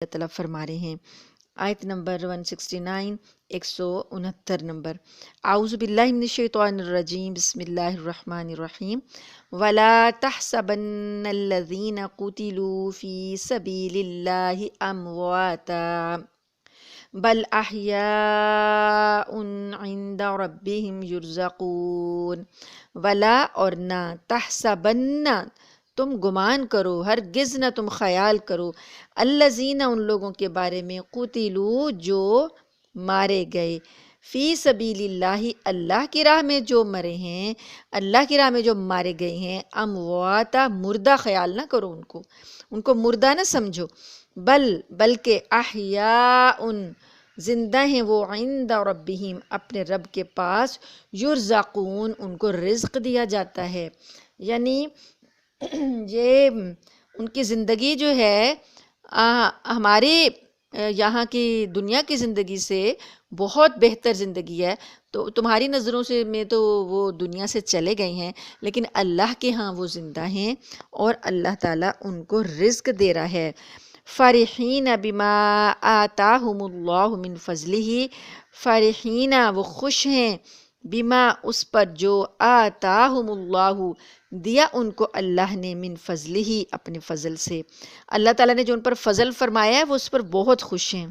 اللہ تعالیٰ فرما رہے ہیں آیت نمبر 169 169 نمبر، اعوذ باللہ من الشیطان الرجیم، بسم اللہ الرحمن الرحیم، وَلَا تَحْسَبَنَّ الَّذِينَ قُتِلُوا فِي سَبِيلِ اللَّهِ أَمْوَاتًا بَلْ أَحْيَاءٌ عِندَ رَبِّهِمْ يُرْزَقُونَ، ولا اور نہ، تحسبن تم گمان کرو، ہرگز نہ تم خیال کرو، الذین ان لوگوں کے بارے میں، قتلوا جو مارے گئے، فی سبیل اللہ اللہ کی راہ میں جو مرے ہیں، اللہ کی راہ میں جو مارے گئے ہیں، امواتا مردہ خیال نہ کرو، ان کو مردہ نہ سمجھو، بلکہ احیاء زندہ ہیں وہ، عند ربہم اپنے رب کے پاس، یرزقون ان کو رزق دیا جاتا ہے، یعنی یہ ان کی زندگی جو ہے ہمارے یہاں کی دنیا کی زندگی سے بہت بہتر زندگی ہے، تو تمہاری نظروں سے میں تو وہ دنیا سے چلے گئے ہیں، لیکن اللہ کے ہاں وہ زندہ ہیں اور اللہ تعالیٰ ان کو رزق دے رہا ہے۔ فرحین بما آتاہم اللہ من فضلہ، فرحین وہ خوش ہیں، بما اس پر جو آتاہم اللہ دیا ان کو اللہ نے، من فضلہ اپنے فضل سے، اللہ تعالیٰ نے جو ان پر فضل فرمایا ہے وہ اس پر بہت خوش ہیں۔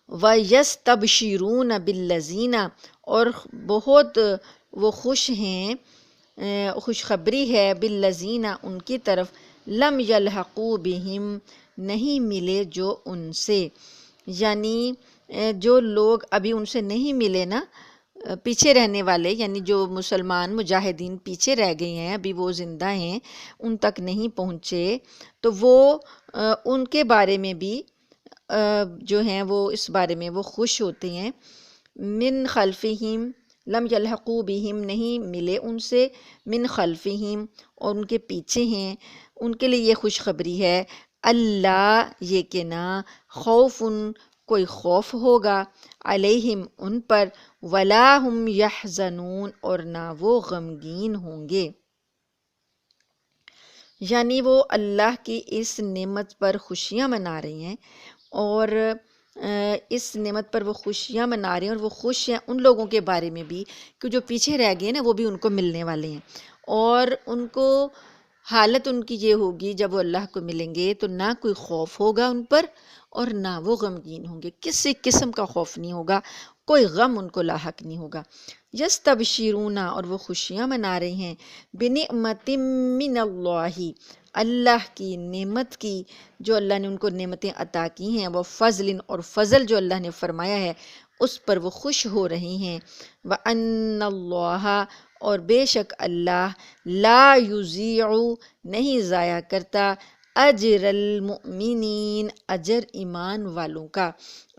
وَيَسْتَبْشِرُونَ بِالَّذِينَ اور بہت وہ خوش ہیں، خوشخبری ہے، بالذین ان کی طرف، لم یلحقوا بہم نہیں ملے جو ان سے، یعنی جو لوگ ابھی ان سے نہیں ملے نا، پیچھے رہنے والے، یعنی جو مسلمان مجاہدین پیچھے رہ گئے ہیں، ابھی وہ زندہ ہیں، ان تک نہیں پہنچے، تو وہ ان کے بارے میں بھی جو ہیں وہ اس بارے میں وہ خوش ہوتے ہیں، من خلفہم لم یلحقوا بہم نہیں ملے ان سے، من خلفہم اور ان کے پیچھے ہیں، ان کے لیے یہ خوشخبری ہے، اللہ یہ کہ نہ، خوف کوئی خوف ہوگا، علیہم ان پر، ولا ہم یحزنون اور نہ وہ غمگین ہوں گے، یعنی وہ اللہ کی اس نعمت پر خوشیاں منا رہے ہیں، اور اس نعمت پر وہ خوشیاں منا رہے ہیں، اور وہ خوش ہیں ان لوگوں کے بارے میں بھی کہ جو پیچھے رہ گئے نا، وہ بھی ان کو ملنے والے ہیں، اور ان کو حالت ان کی یہ ہوگی جب وہ اللہ کو ملیں گے تو نہ کوئی خوف ہوگا ان پر اور نہ وہ غمگین ہوں گے، کسی قسم کا خوف نہیں ہوگا، کوئی غم ان کو لاحق نہیں ہوگا۔ یستبشرون اور وہ خوشیاں منا رہے ہیں، بنعمت من اللہ اللہ کی نعمت کی، جو اللہ نے ان کو نعمتیں عطا کی ہیں، وہ فضل اور فضل جو اللہ نے فرمایا ہے اس پر وہ خوش ہو رہے ہیں، وَأَنَّ اللَّهَ اور بے شک اللہ، لا یضیع نہیں ضائع کرتا، اجر المؤمنین اجر ایمان والوں کا،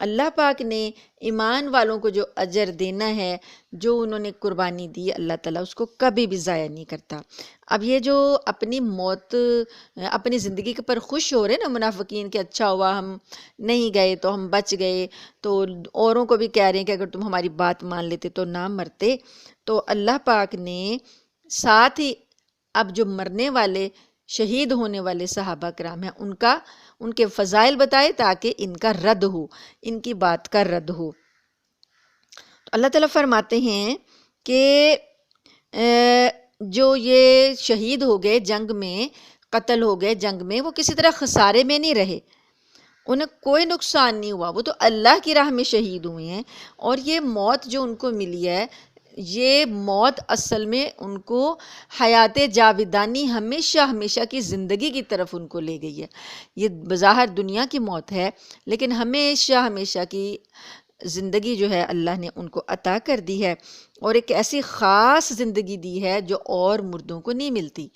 اللہ پاک نے ایمان والوں کو جو اجر دینا ہے، جو انہوں نے قربانی دی، اللہ تعالیٰ اس کو کبھی بھی ضائع نہیں کرتا۔ اب یہ جو اپنی موت، اپنی زندگی کے پر خوش ہو رہے نا منافقین کہ اچھا ہوا ہم نہیں گئے تو ہم بچ گئے، تو اوروں کو بھی کہہ رہے ہیں کہ اگر تم ہماری بات مان لیتے تو نہ مرتے، تو اللہ پاک نے ساتھ ہی اب جو مرنے والے، شہید ہونے والے صحابہ کرام ہیں ان کے فضائل بتائے تاکہ ان کا رد ہو، ان کی بات کا رد ہو۔ تو اللہ تعالیٰ فرماتے ہیں کہ جو یہ شہید ہو گئے جنگ میں، قتل ہو گئے جنگ میں، وہ کسی طرح خسارے میں نہیں رہے، انہیں کوئی نقصان نہیں ہوا، وہ تو اللہ کی راہ میں شہید ہوئے ہیں، اور یہ موت جو ان کو ملی ہے، یہ موت اصل میں ان کو حیات جاودانی، ہمیشہ ہمیشہ کی زندگی کی طرف ان کو لے گئی ہے۔ یہ بظاہر دنیا کی موت ہے، لیکن ہمیشہ ہمیشہ کی زندگی جو ہے اللہ نے ان کو عطا کر دی ہے، اور ایک ایسی خاص زندگی دی ہے جو اور مردوں کو نہیں ملتی۔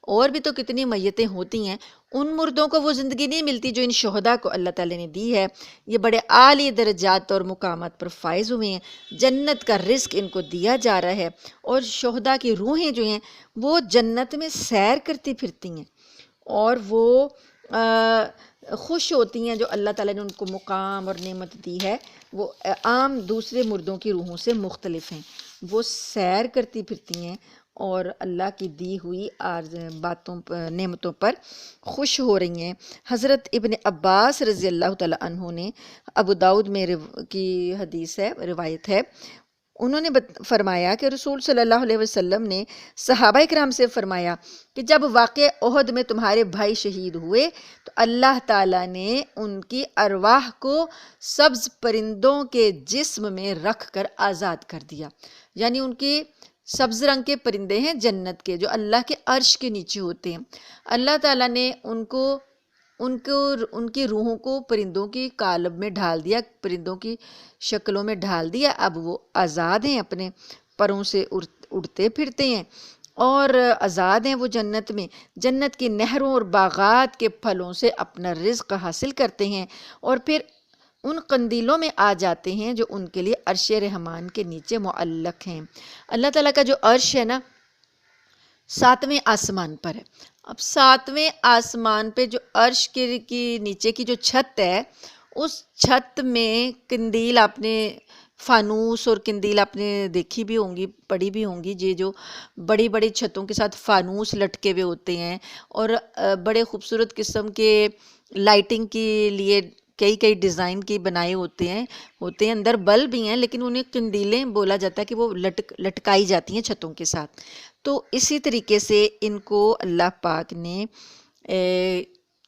اور بھی تو کتنی میتیں ہوتی ہیں، ان مردوں کو وہ زندگی نہیں ملتی جو ان شہداء کو اللہ تعالیٰ نے دی ہے۔ یہ بڑے عالی درجات اور مقامات پر فائز ہوئے ہیں، جنت کا رزق ان کو دیا جا رہا ہے، اور شہداء کی روحیں جو ہیں وہ جنت میں سیر کرتی پھرتی ہیں، اور وہ خوش ہوتی ہیں، جو اللہ تعالیٰ نے ان کو مقام اور نعمت دی ہے وہ عام دوسرے مردوں کی روحوں سے مختلف ہیں، وہ سیر کرتی پھرتی ہیں اور اللہ کی دی ہوئی نعمتوں پر خوش ہو رہی ہیں۔ حضرت ابن عباس رضی اللہ تعالیٰ عنہ نے، ابو داؤد میں کی حدیث ہے، روایت ہے، انہوں نے فرمایا کہ رسول صلی اللہ علیہ وسلم نے صحابہ کرام سے فرمایا کہ جب واقعہ احد میں تمہارے بھائی شہید ہوئے تو اللہ تعالیٰ نے ان کی ارواح کو سبز پرندوں کے جسم میں رکھ کر آزاد کر دیا۔ یعنی ان کی سبز رنگ کے پرندے ہیں جنت کے، جو اللہ کے عرش کے نیچے ہوتے ہیں۔ اللہ تعالیٰ نے ان کی روحوں کو پرندوں کی قالب میں ڈھال دیا، پرندوں کی شکلوں میں ڈھال دیا۔ اب وہ آزاد ہیں، اپنے پروں سے اڑتے پھرتے ہیں اور آزاد ہیں وہ جنت میں، جنت کی نہروں اور باغات کے پھلوں سے اپنا رزق حاصل کرتے ہیں، اور پھر ان قندیلوں میں آ جاتے ہیں جو ان کے لیے عرش رحمان کے نیچے معلق ہیں۔ اللہ تعالیٰ کا جو عرش ہے نا، 7ویں آسمان پر ہے۔ اب 7ویں آسمان پہ جو عرش کی نیچے کی جو چھت ہے، اس چھت میں قندیل، آپ نے فانوس اور قندیل آپ نے دیکھی بھی ہوں گی، پڑھی بھی ہوں گی، یہ جو بڑی بڑی چھتوں کے ساتھ فانوس لٹکے ہوئے ہوتے ہیں، اور بڑے خوبصورت قسم کے لائٹنگ کے لیے کئی ڈیزائن کی بنائے ہوتے ہیں، اندر بلب بھی ہیں، لیکن انہیں قندیلیں بولا جاتا ہے کہ وہ لٹکائی جاتی ہیں چھتوں کے ساتھ۔ تو اسی طریقے سے ان کو اللہ پاک نے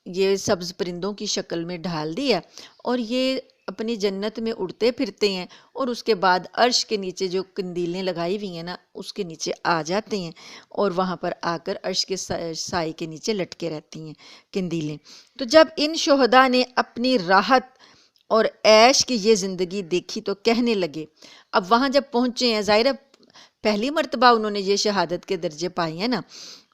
یہ سبز پرندوں کی شکل میں ڈھال دیا، اور یہ اپنی جنت میں اڑتے پھرتے ہیں، اور اس کے بعد عرش کے نیچے جو قندیلیں لگائی ہوئی ہیں نا، اس کے نیچے آ جاتے ہیں، اور وہاں پر آ کر عرش کے سائے کے نیچے لٹکے رہتی ہیں قندیلیں۔ تو جب ان شہداء نے اپنی راحت اور عیش کی یہ زندگی دیکھی تو کہنے لگے، اب وہاں جب پہنچے ہیں، ظاہر ہے پہلی مرتبہ انہوں نے یہ شہادت کے درجے پائے ہیں نا،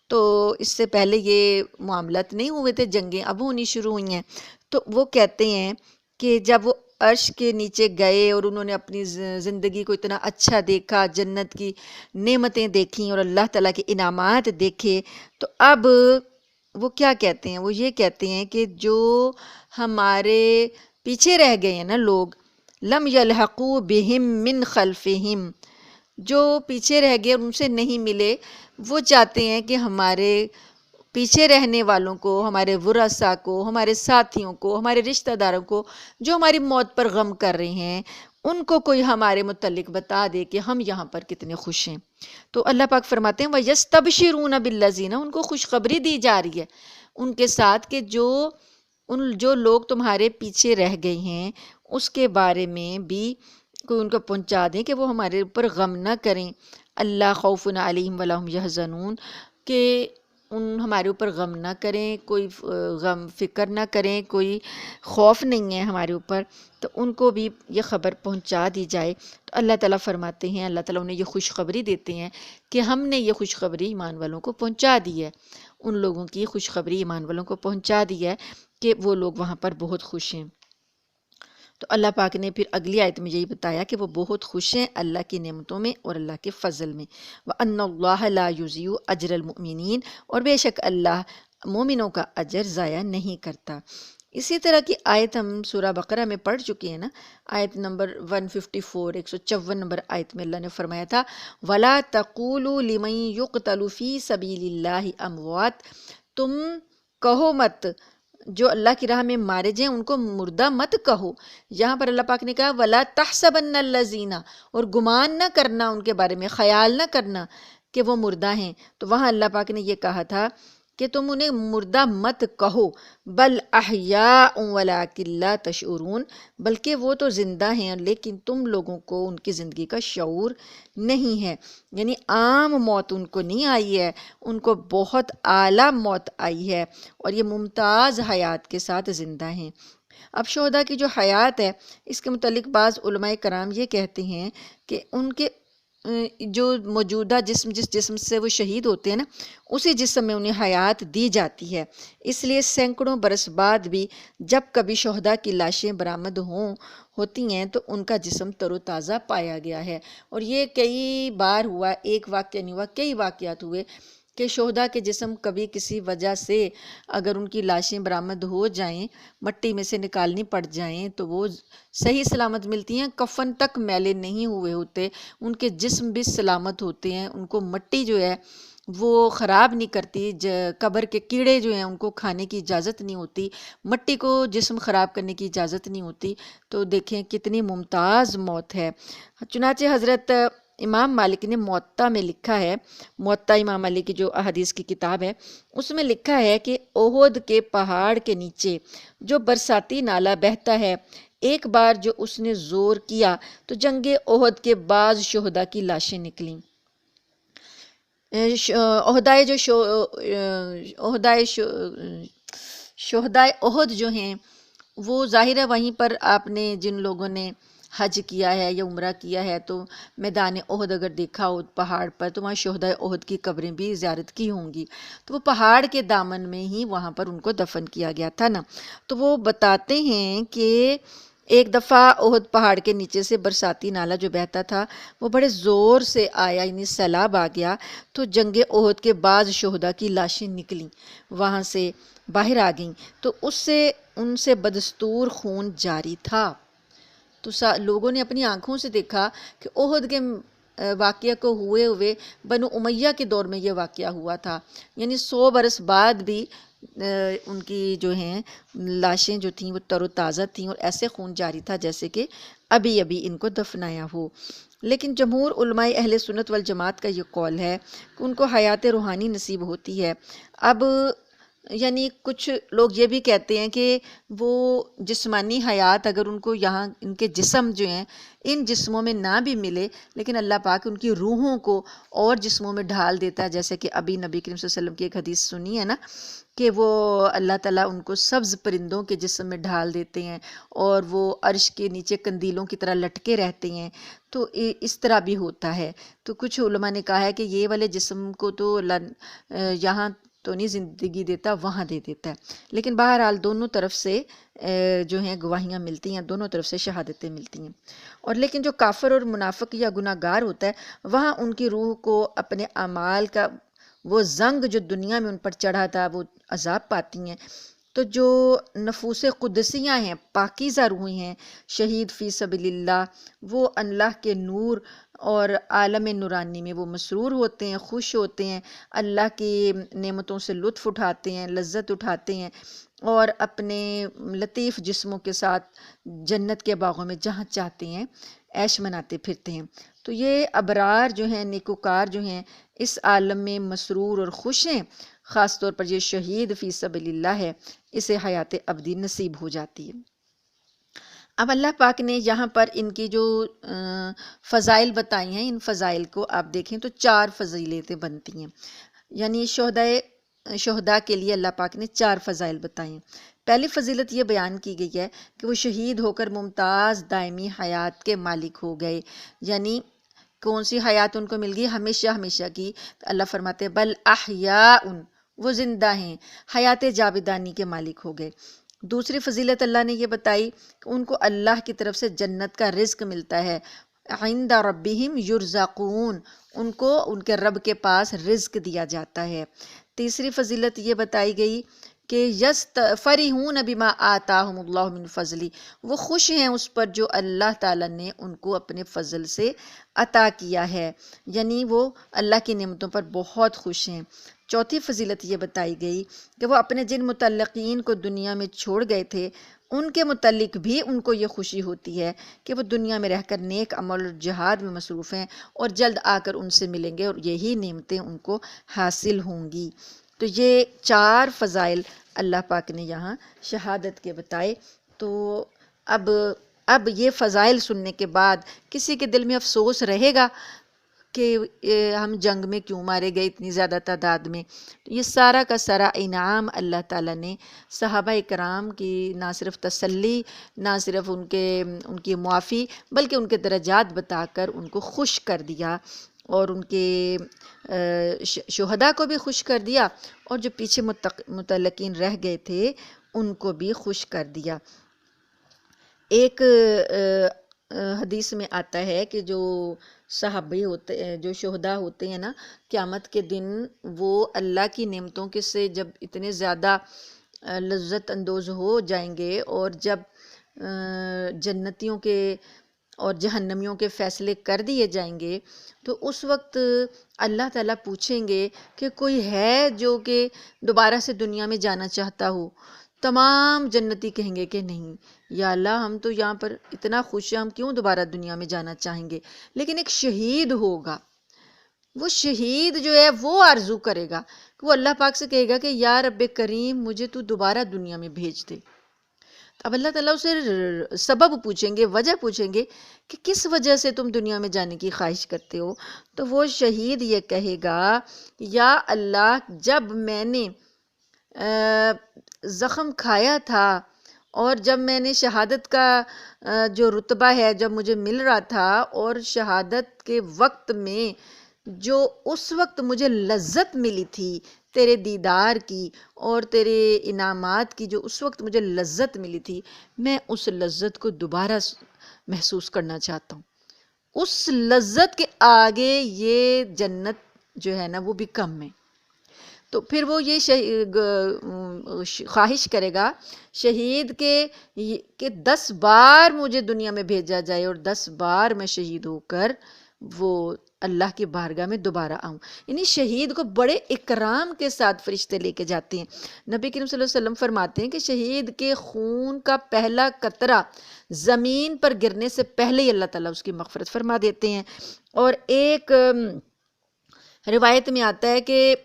تو اس سے پہلے یہ معاملات نہیں ہوئے تھے، جنگیں اب ہونی شروع ہوئی ہیں۔ تو وہ کہتے ہیں کہ جب وہ عرش کے نیچے گئے اور انہوں نے اپنی زندگی کو اتنا اچھا دیکھا، جنت کی نعمتیں دیکھیں اور اللہ تعالیٰ کے انعامات دیکھے، تو اب وہ کیا کہتے ہیں؟ وہ یہ کہتے ہیں کہ جو ہمارے پیچھے رہ گئے ہیں نا لوگ، لم یلحقوا بہم من خلفہم، جو پیچھے رہ گئے ان سے نہیں ملے، وہ چاہتے ہیں کہ ہمارے پیچھے رہنے والوں کو، ہمارے ورثاء کو، ہمارے ساتھیوں کو، ہمارے رشتہ داروں کو جو ہماری موت پر غم کر رہے ہیں، ان کو کوئی ہمارے متعلق بتا دے کہ ہم یہاں پر کتنے خوش ہیں۔ تو اللہ پاک فرماتے ہیں وَيَسْتَبْشِرُونَ بِالَّذِينَ، ان کو خوشخبری دی جا رہی ہے ان کے ساتھ کہ جو لوگ تمہارے پیچھے رہ گئے ہیں، اس کے بارے میں بھی کوئی ان کو پہنچا دیں کہ وہ ہمارے اوپر غم نہ کریں، اللہ خوف علیہم ولا ہم یحزنون، کہ ہمارے اوپر غم نہ کریں، کوئی غم فکر نہ کریں، کوئی خوف نہیں ہے ہمارے اوپر، تو ان کو بھی یہ خبر پہنچا دی جائے۔ تو اللہ تعالیٰ فرماتے ہیں، اللہ تعالیٰ انہیں یہ خوشخبری دیتے ہیں کہ ہم نے یہ خوشخبری ایمان والوں کو پہنچا دی ہے، ان لوگوں کی خوشخبری ایمان والوں کو پہنچا دی ہے کہ وہ لوگ وہاں پر بہت خوش ہیں۔ تو اللہ پاک نے پھر اگلی آیت میں یہی بتایا کہ وہ بہت خوش ہیں اللہ کی نعمتوں میں اور اللہ کے فضل میں۔ وَأَنَّ اللَّهَ لَا يُضِيعُ أَجْرَ الْمُؤْمِنِينَ، اور بے شک اللہ مومنوں کا اجر ضائع نہیں کرتا۔ اسی طرح کی آیت ہم سورہ بقرہ میں پڑھ چکے ہیں نا، آیت نمبر 154، 154 نمبر آیت میں اللہ نے فرمایا تھا وَلَا تَقُولُوا لِمَن يُقْتَلُ فِي سَبِيلِ اللَّهِ أَمْوَاتٌ، تم کہو مت جو اللہ کی راہ میں مارے جائیں ان کو مردہ مت کہو۔ یہاں پر اللہ پاک نے کہا وَلَا تَحْسَبَنَّ الَّذِينَ، اور گمان نہ کرنا ان کے بارے میں، خیال نہ کرنا کہ وہ مردہ ہیں۔ تو وہاں اللہ پاک نے یہ کہا تھا کہ تم انہیں مردہ مت کہو، بل احیاء ولکن لا تشعرون، بلکہ وہ تو زندہ ہیں لیکن تم لوگوں کو ان کی زندگی کا شعور نہیں ہے۔ یعنی عام موت ان کو نہیں آئی ہے، ان کو بہت اعلیٰ موت آئی ہے، اور یہ ممتاز حیات کے ساتھ زندہ ہیں۔ اب شہداء کی جو حیات ہے، اس کے متعلق بعض علماء کرام یہ کہتے ہیں کہ ان کے جو موجودہ جس جسم سے وہ شہید ہوتے ہیں نا، اسی جسم میں انہیں حیات دی جاتی ہے۔ اس لیے سینکڑوں برس بعد بھی جب کبھی شہداء کی لاشیں برآمد ہوتی ہیں تو ان کا جسم تر و تازہ پایا گیا ہے، اور یہ کئی بار ہوا، ایک واقعہ نہیں ہوا، کئی واقعات ہوئے کہ شہداء کے جسم کبھی کسی وجہ سے اگر ان کی لاشیں برآمد ہو جائیں، مٹی میں سے نکالنی پڑ جائیں تو وہ صحیح سلامت ملتی ہیں، کفن تک میلے نہیں ہوئے ہوتے، ان کے جسم بھی سلامت ہوتے ہیں، ان کو مٹی جو ہے وہ خراب نہیں کرتی، قبر کے کیڑے جو ہیں ان کو کھانے کی اجازت نہیں ہوتی، مٹی کو جسم خراب کرنے کی اجازت نہیں ہوتی۔ تو دیکھیں کتنی ممتاز موت ہے۔ چنانچہ حضرت امام مالک نے موطا میں لکھا ہے، موطا امام مالک کی جو احادیث کی کتاب ہے اس میں لکھا ہے کہ احد کے پہاڑ کے نیچے جو برساتی نالا بہتا ہے، ایک بار جو اس نے زور کیا تو جنگ احد کے بعض شہداء کی لاشیں نکلیں۔ عہدائے جو شہدائے احد جو ہیں وہ ظاہر ہے وہیں پر آپ نے جن لوگوں نے حج کیا ہے یا عمرہ کیا ہے تو میدان احد اگر دیکھا ہو پہاڑ پر تو وہاں شہدائے احد کی قبریں بھی زیارت کی ہوں گی، تو وہ پہاڑ کے دامن میں ہی وہاں پر ان کو دفن کیا گیا تھا نا۔ تو وہ بتاتے ہیں کہ ایک دفعہ احد پہاڑ کے نیچے سے برساتی نالا جو بہتا تھا وہ بڑے زور سے آیا، یعنی سیلاب آ گیا، تو جنگ احد کے بعض شہداء کی لاشیں نکلیں، وہاں سے باہر آ گئیں، تو ان سے بدستور خون جاری تھا۔ تو لوگوں نے اپنی آنکھوں سے دیکھا کہ احد کے واقعہ کو ہوئے بنو امیہ کے دور میں یہ واقعہ ہوا تھا، یعنی 100 برس بعد بھی ان کی جو ہیں لاشیں جو تھیں وہ تر و تازہ تھیں اور ایسے خون جاری تھا جیسے کہ ابھی ان کو دفنایا ہو۔ لیکن جمہور علماء اہل سنت والجماعت کا یہ قول ہے کہ ان کو حیات روحانی نصیب ہوتی ہے۔ اب یعنی کچھ لوگ یہ بھی کہتے ہیں کہ وہ جسمانی حیات اگر ان کو یہاں ان کے جسم جو ہیں ان جسموں میں نہ بھی ملے، لیکن اللہ پاک ان کی روحوں کو اور جسموں میں ڈھال دیتا ہے، جیسے کہ ابھی نبی کریم صلی اللہ علیہ وسلم کی ایک حدیث سنی ہے نا کہ وہ اللہ تعالیٰ ان کو سبز پرندوں کے جسم میں ڈھال دیتے ہیں اور وہ عرش کے نیچے قندیلوں کی طرح لٹکے رہتے ہیں، تو اس طرح بھی ہوتا ہے۔ تو کچھ علماء نے کہا ہے کہ یہ والے جسم کو تو یہاں تو نہیں زندگی دیتا، وہاں دے دیتا ہے، لیکن بہرحال دونوں طرف سے جو ہیں گواہیاں ملتی ہیں، دونوں طرف سے شہادتیں ملتی ہیں۔ اور لیکن جو کافر اور منافق یا گناہ گار ہوتا ہے وہاں ان کی روح کو اپنے اعمال کا وہ زنگ جو دنیا میں ان پر چڑھا تھا وہ عذاب پاتی ہیں۔ تو جو نفوس قدسیاں ہیں، پاکیزہ روحیں ہیں، شہید فی سبیل اللہ، وہ اللہ کے نور اور عالم نورانی میں وہ مسرور ہوتے ہیں، خوش ہوتے ہیں، اللہ کی نعمتوں سے لطف اٹھاتے ہیں، لذت اٹھاتے ہیں اور اپنے لطیف جسموں کے ساتھ جنت کے باغوں میں جہاں چاہتے ہیں عیش مناتے پھرتے ہیں۔ تو یہ ابرار جو ہیں، نیکوکار جو ہیں، اس عالم میں مسرور اور خوش ہیں، خاص طور پر یہ شہید فی سبیل اللہ ہے، اسے حیات ابدی نصیب ہو جاتی ہے۔ اب اللہ پاک نے یہاں پر ان کی جو فضائل بتائی ہیں، ان فضائل کو آپ دیکھیں تو 4 فضیلتیں بنتی ہیں، یعنی شہداء کے لیے اللہ پاک نے 4 فضائل بتائے ہیں۔ پہلی فضیلت یہ بیان کی گئی ہے کہ وہ شہید ہو کر ممتاز دائمی حیات کے مالک ہو گئے، یعنی کون سی حیات ان کو مل گئی؟ ہمیشہ ہمیشہ کی۔ اللہ فرماتے ہیں بل احیاء، وہ زندہ ہیں، حیات جاودانی کے مالک ہو گئے۔ دوسری فضیلت اللہ نے یہ بتائی کہ ان کو اللہ کی طرف سے جنت کا رزق ملتا ہے، عند ربہم یرزقون، ان کو ان کے رب کے پاس رزق دیا جاتا ہے۔ تیسری فضیلت یہ بتائی گئی کہ فرحون بما آتاہم اللہ من فضلی، وہ خوش ہیں اس پر جو اللہ تعالیٰ نے ان کو اپنے فضل سے عطا کیا ہے، یعنی وہ اللہ کی نعمتوں پر بہت خوش ہیں۔ چوتھی فضیلت یہ بتائی گئی کہ وہ اپنے جن متعلقین کو دنیا میں چھوڑ گئے تھے ان کے متعلق بھی ان کو یہ خوشی ہوتی ہے کہ وہ دنیا میں رہ کر نیک عمل اور جہاد میں مصروف ہیں اور جلد آ کر ان سے ملیں گے اور یہی نعمتیں ان کو حاصل ہوں گی۔ تو یہ 4 فضائل اللہ پاک نے یہاں شہادت کے بتائے۔ تو اب یہ فضائل سننے کے بعد کسی کے دل میں افسوس رہے گا کہ ہم جنگ میں کیوں مارے گئے اتنی زیادہ تعداد میں؟ یہ سارا کا سارا انعام اللہ تعالیٰ نے صحابہ کرام کی نہ صرف تسلی، نہ صرف ان کی معافی، بلکہ ان کے درجات بتا کر ان کو خوش کر دیا اور ان کے شہداء کو بھی خوش کر دیا اور جو پیچھے متعلقین رہ گئے تھے ان کو بھی خوش کر دیا۔ ایک حدیث میں آتا ہے کہ جو صحابی ہوتے ہیں، جو شہداء ہوتے ہیں نا، قیامت کے دن وہ اللہ کی نعمتوں کے سے جب اتنے زیادہ لذت اندوز ہو جائیں گے، اور جب جنتیوں کے اور جہنمیوں کے فیصلے کر دیے جائیں گے، تو اس وقت اللہ تعالیٰ پوچھیں گے کہ کوئی ہے جو کہ دوبارہ سے دنیا میں جانا چاہتا ہو؟ تمام جنتی کہیں گے کہ نہیں یا اللہ، ہم تو یہاں پر اتنا خوش ہیں، ہم کیوں دوبارہ دنیا میں جانا چاہیں گے؟ لیکن ایک شہید ہوگا، وہ شہید جو ہے وہ آرزو کرے گا کہ وہ اللہ پاک سے کہے گا کہ یا رب کریم، مجھے تو دوبارہ دنیا میں بھیج دے۔ اب اللہ تعالیٰ اسے سبب پوچھیں گے، وجہ پوچھیں گے کہ کس وجہ سے تم دنیا میں جانے کی خواہش کرتے ہو؟ تو وہ شہید یہ کہے گا، یا اللہ، جب میں نے زخم کھایا تھا، اور جب میں نے شہادت کا جو رتبہ ہے جب مجھے مل رہا تھا، اور شہادت کے وقت میں جو اس وقت مجھے لذت ملی تھی تیرے دیدار کی اور تیرے انعامات کی، جو اس وقت مجھے لذت ملی تھی، میں اس لذت کو دوبارہ محسوس کرنا چاہتا ہوں۔ اس لذت کے آگے یہ جنت جو ہے نا وہ بھی کم ہے۔ تو پھر وہ یہ خواہش کرے گا شہید کہ 10 بار مجھے دنیا میں بھیجا جائے، اور 10 بار میں شہید ہو کر وہ اللہ کی بارگاہ میں دوبارہ آؤں۔ یعنی شہید کو بڑے اکرام کے ساتھ فرشتے لے کے جاتے ہیں۔ نبی کریم صلی اللہ علیہ وسلم فرماتے ہیں کہ شہید کے خون کا پہلا قطرہ زمین پر گرنے سے پہلے ہی اللہ تعالیٰ اس کی مغفرت فرما دیتے ہیں۔ اور ایک روایت میں آتا ہے کہ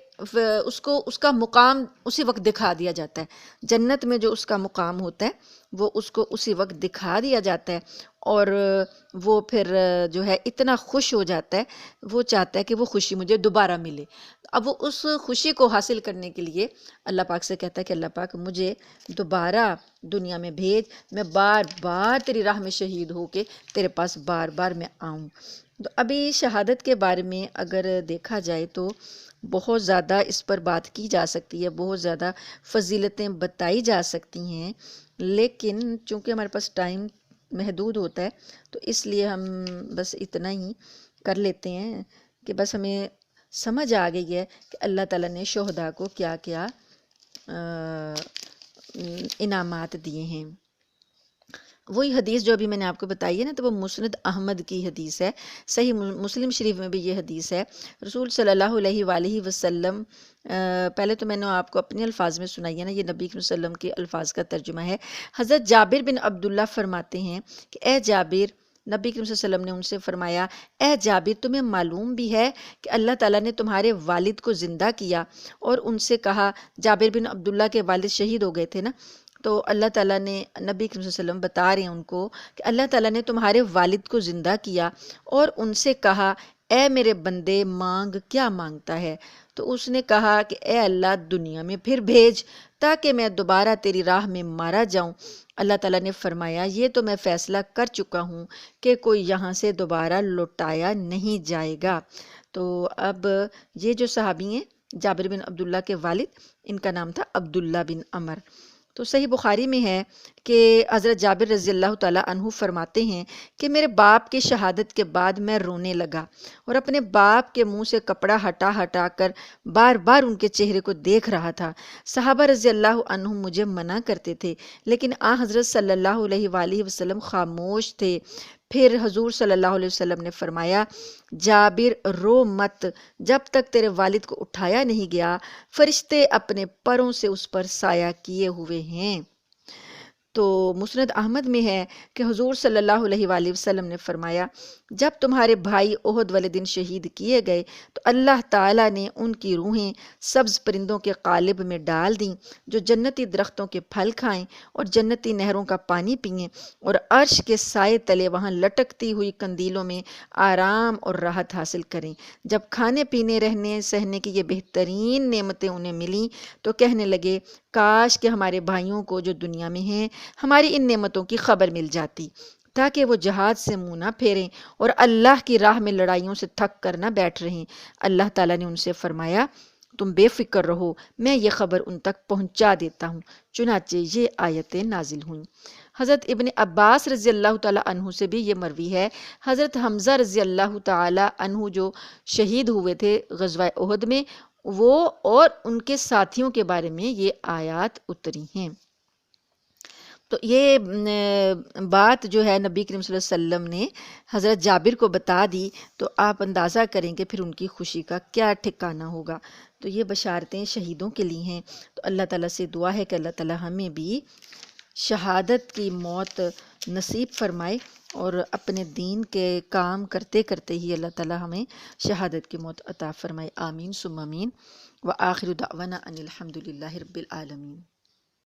اس کو اس کا مقام اسی وقت دکھا دیا جاتا ہے، جنت میں جو اس کا مقام ہوتا ہے وہ اس کو اسی وقت دکھا دیا جاتا ہے، اور وہ پھر جو ہے اتنا خوش ہو جاتا ہے، وہ چاہتا ہے کہ وہ خوشی مجھے دوبارہ ملے۔ اب وہ اس خوشی کو حاصل کرنے کے لیے اللہ پاک سے کہتا ہے کہ اللہ پاک، مجھے دوبارہ دنیا میں بھیج، میں بار بار تیری راہ میں شہید ہو کے تیرے پاس بار بار میں آؤں۔ تو ابھی شہادت کے بارے میں اگر دیکھا جائے تو بہت زیادہ اس پر بات کی جا سکتی ہے، بہت زیادہ فضیلتیں بتائی جا سکتی ہیں، لیکن چونکہ ہمارے پاس ٹائم محدود ہوتا ہے تو اس لیے ہم بس اتنا ہی کر لیتے ہیں کہ بس ہمیں سمجھ آ گئی ہے کہ اللہ تعالیٰ نے شہداء کو کیا کیا انعامات دیے ہیں۔ وہی حدیث جو ابھی میں نے آپ کو بتائی ہے نا، تو وہ مسند احمد کی حدیث ہے، صحیح مسلم شریف میں بھی یہ حدیث ہے۔ رسول صلی اللہ علیہ وآلہ وسلم، پہلے تو میں نے آپ کو اپنے الفاظ میں سنائی ہے نا، یہ نبی صلی اللہ علیہ وسلم کے الفاظ کا ترجمہ ہے۔ حضرت جابر بن عبداللہ فرماتے ہیں کہ اے جابر، نبی کریم صلی اللہ علیہ وسلم نے ان سے فرمایا، اے جابر، تمہیں معلوم بھی ہے کہ اللہ تعالیٰ نے تمہارے والد کو زندہ کیا؟ اور ان سے کہا، جابر بن عبداللہ کے والد شہید ہو گئے تھے نا، تو اللہ تعالیٰ نے، نبی کریم صلی اللہ علیہ وسلم بتا رہے ہیں ان کو کہ اللہ تعالیٰ نے تمہارے والد کو زندہ کیا اور ان سے کہا، اے میرے بندے، مانگ، کیا مانگتا ہے؟ تو اس نے کہا کہ اے اللہ، دنیا میں پھر بھیج تاکہ میں دوبارہ تیری راہ میں مارا جاؤں۔ اللہ تعالیٰ نے فرمایا، یہ تو میں فیصلہ کر چکا ہوں کہ کوئی یہاں سے دوبارہ لوٹایا نہیں جائے گا۔ تو اب یہ جو صحابی ہیں، جابر بن عبداللہ کے والد، ان کا نام تھا عبداللہ بن عمر۔ تو صحیح بخاری میں ہے کہ حضرت جابر رضی اللہ تعالیٰ عنہ فرماتے ہیں کہ میرے باپ کی شہادت کے بعد میں رونے لگا اور اپنے باپ کے منہ سے کپڑا ہٹا ہٹا کر بار بار ان کے چہرے کو دیکھ رہا تھا۔ صحابہ رضی اللہ عنہم مجھے منع کرتے تھے، لیکن حضرت صلی اللہ علیہ وآلہ وسلم خاموش تھے۔ پھر حضور صلی اللہ علیہ وسلم نے فرمایا، جابر، رو مت، جب تک تیرے والد کو اٹھایا نہیں گیا، فرشتے اپنے پروں سے اس پر سایہ کیے ہوئے ہیں۔ تو مسند احمد میں ہے کہ حضور صلی اللہ علیہ وآلہ وسلم نے فرمایا، جب تمہارے بھائی احد والے دن شہید کیے گئے تو اللہ تعالیٰ نے ان کی روحیں سبز پرندوں کے قالب میں ڈال دیں جو جنتی درختوں کے پھل کھائیں اور جنتی نہروں کا پانی پئیں اور عرش کے سائے تلے وہاں لٹکتی ہوئی قندیلوں میں آرام اور راحت حاصل کریں۔ جب کھانے پینے، رہنے سہنے کی یہ بہترین نعمتیں انہیں ملیں تو کہنے لگے، کاش کہ ہمارے بھائیوں کو جو دنیا میں ہیں ہماری ان نعمتوں کی خبر مل جاتی تاکہ وہ جہاد سے منہ نہ پھیریں اور اللہ کی راہ میں لڑائیوں سے تھک کر نہ بیٹھ رہیں۔ اللہ تعالیٰ نے ان سے فرمایا، تم بے فکر رہو، میں یہ خبر ان تک پہنچا دیتا ہوں۔ چنانچہ یہ آیتیں نازل ہوئیں۔ حضرت ابن عباس رضی اللہ تعالیٰ عنہ سے بھی یہ مروی ہے، حضرت حمزہ رضی اللہ تعالیٰ عنہ جو شہید ہوئے تھے غزوہ احد میں، وہ اور ان کے ساتھیوں کے بارے میں یہ آیات اتری ہیں۔ تو یہ بات جو ہے نبی کریم صلی اللہ علیہ وسلم نے حضرت جابر کو بتا دی، تو آپ اندازہ کریں کہ پھر ان کی خوشی کا کیا ٹھکانہ ہوگا۔ تو یہ بشارتیں شہیدوں کے لیے ہیں، تو اللہ تعالیٰ سے دعا ہے کہ اللہ تعالیٰ ہمیں بھی شہادت کی موت نصیب فرمائے، اور اپنے دین کے کام کرتے کرتے ہی اللہ تعالیٰ ہمیں شہادت کی موت عطا فرمائے۔ آمین ثم آمین۔ وآخر دعوانا ان الحمد للہ رب العالمین۔